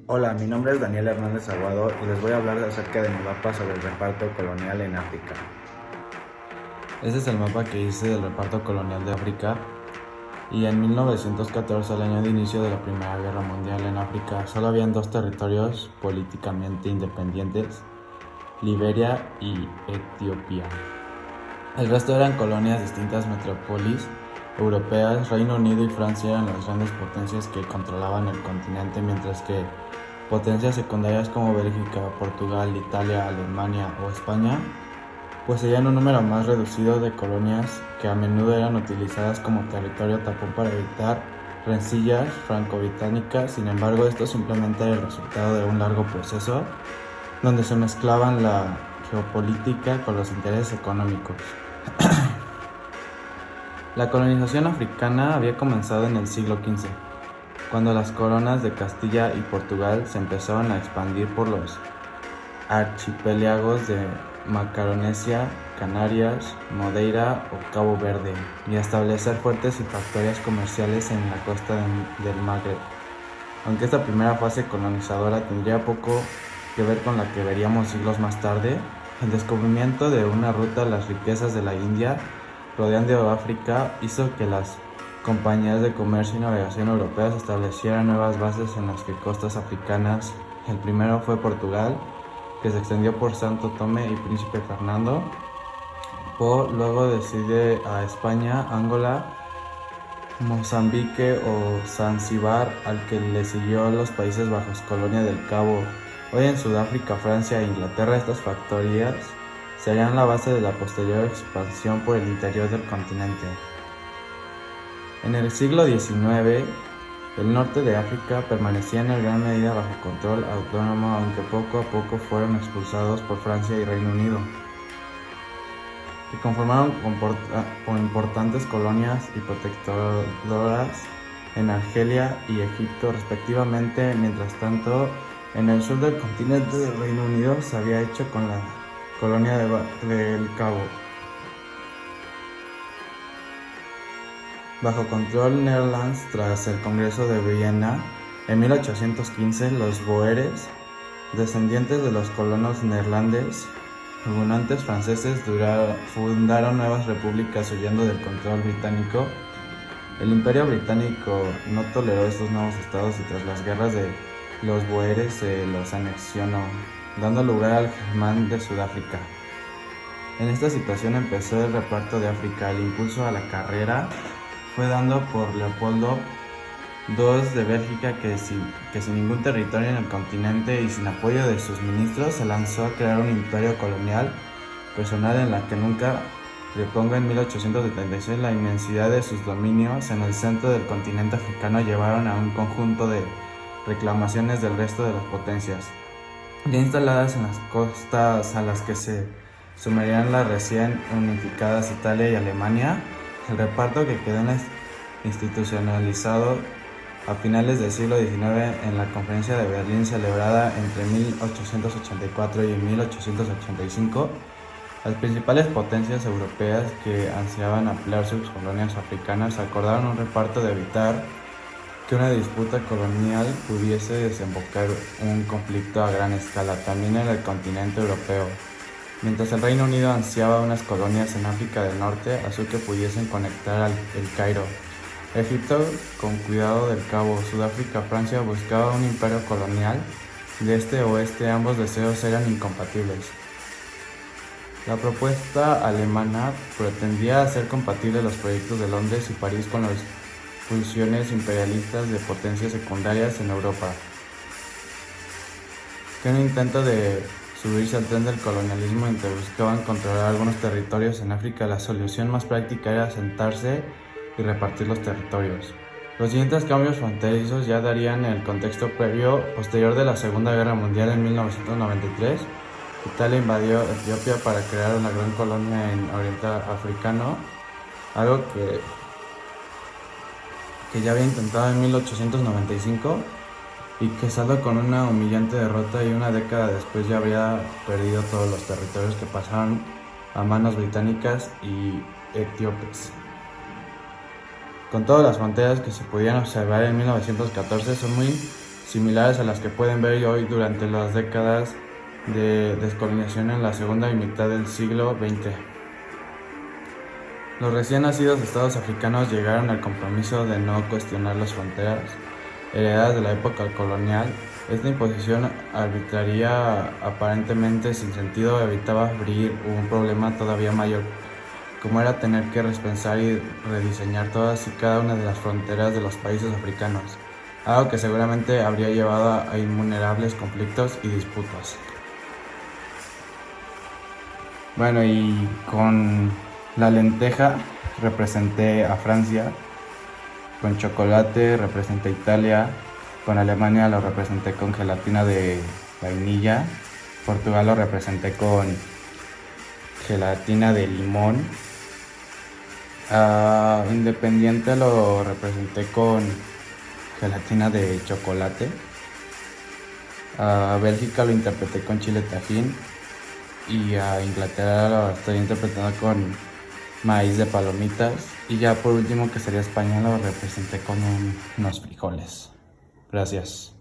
Hola, mi nombre es Daniel Hernández Aguado y les voy a hablar acerca de mi mapa sobre el reparto colonial en África. Este es el mapa que hice del reparto colonial de África y en 1914, al año de inicio de la Primera Guerra Mundial en África, solo habían dos territorios políticamente independientes, Liberia y Etiopía. El resto eran colonias distintas metrópolis europeas. Reino Unido y Francia eran las grandes potencias que controlaban el continente, mientras que potencias secundarias como Bélgica, Portugal, Italia, Alemania o España poseían un número más reducido de colonias que a menudo eran utilizadas como territorio tapón para evitar rencillas franco-británicas. Sin embargo, esto simplemente era el resultado de un largo proceso donde se mezclaban la geopolítica con los intereses económicos. La colonización africana había comenzado en el siglo XV, cuando las coronas de Castilla y Portugal se empezaron a expandir por los archipiélagos de Macaronesia, Canarias, Madeira o Cabo Verde, y a establecer fuertes factorías comerciales en la costa del Magreb. Aunque esta primera fase colonizadora tendría poco que ver con la que veríamos siglos más tarde, el descubrimiento de una ruta a las riquezas de la India rodeando África hizo que las compañías de comercio y navegación europeas establecieran nuevas bases en las costas africanas. El primero fue Portugal, que se extendió por Santo Tomé y Príncipe Fernando. Luego decide a España, Angola, Mozambique o Zanzíbar, al que le siguió los Países Bajos, Colonia del Cabo. Hoy en Sudáfrica, Francia e Inglaterra, estas factorías serían la base de la posterior expansión por el interior del continente. En el siglo XIX, el norte de África permanecía en gran medida bajo control autónomo, aunque poco a poco fueron expulsados por Francia y Reino Unido, que conformaron con importantes colonias y protectorados en Argelia y Egipto respectivamente. Mientras tanto, en el sur del continente del Reino Unido se había hecho con la colonia del Cabo. Bajo control neerlandés tras el Congreso de Viena, en 1815 los boeres, descendientes de los colonos neerlandeses, hugonotes franceses, fundaron nuevas repúblicas huyendo del control británico. El Imperio Británico no toleró estos nuevos estados y tras las guerras de los boeres se los anexionó, dando lugar al Germán de Sudáfrica. En esta situación empezó el reparto de África. El impulso a la carrera fue dado por Leopoldo II de Bélgica, que sin ningún territorio en el continente y sin apoyo de sus ministros, se lanzó a crear un imperio colonial personal en la que nunca reponga. En 1876, la inmensidad de sus dominios en el centro del continente africano llevaron a un conjunto de reclamaciones del resto de las potencias, ya instaladas en las costas, a las que se sumarían las recién unificadas Italia y Alemania. El reparto, que quedó institucionalizado a finales del siglo XIX en la Conferencia de Berlín celebrada entre 1884 y 1885, las principales potencias europeas que ansiaban ampliar sus colonias africanas acordaron un reparto de evitar que una disputa colonial pudiese desembocar un conflicto a gran escala también en el continente europeo. Mientras el Reino Unido ansiaba unas colonias en África del Norte, así que pudiesen conectar el Cairo, Egipto con cuidado del Cabo, Sudáfrica, Francia buscaba un imperio colonial de este a oeste. Ambos deseos eran incompatibles. La propuesta alemana pretendía hacer compatibles los proyectos de Londres y París con las pulsiones imperialistas de potencias secundarias en Europa, que un intento de subirse al tren del colonialismo en que buscaban controlar algunos territorios en África. La solución más práctica era asentarse y repartir los territorios. Los siguientes cambios fronterizos ya darían el contexto posterior de la Segunda Guerra Mundial. En 1993, Italia invadió Etiopía para crear una gran colonia en Oriente Africano, algo que ya había intentado en 1895 y que salió con una humillante derrota, y una década después ya habría perdido todos los territorios que pasaron a manos británicas y etíopes. Con todas las fronteras que se podían observar en 1914, son muy similares a las que pueden ver hoy durante las décadas de descolonización en la segunda mitad del siglo XX. Los recién nacidos estados africanos llegaron al compromiso de no cuestionar las fronteras heredadas de la época colonial. Esta imposición arbitraria, aparentemente sin sentido, evitaba abrir un problema todavía mayor, como era tener que repensar y rediseñar todas y cada una de las fronteras de los países africanos, algo que seguramente habría llevado a innumerables conflictos y disputas. Bueno, y con la lenteja representé a Francia, con chocolate representé a Italia, con Alemania lo representé con gelatina de vainilla, Portugal lo representé con gelatina de limón, Independiente lo representé con gelatina de chocolate, Bélgica lo interpreté con chile tajín y a Inglaterra lo estoy interpretando con maíz de palomitas, y ya por último, que sería España, lo representé con unos frijoles. Gracias.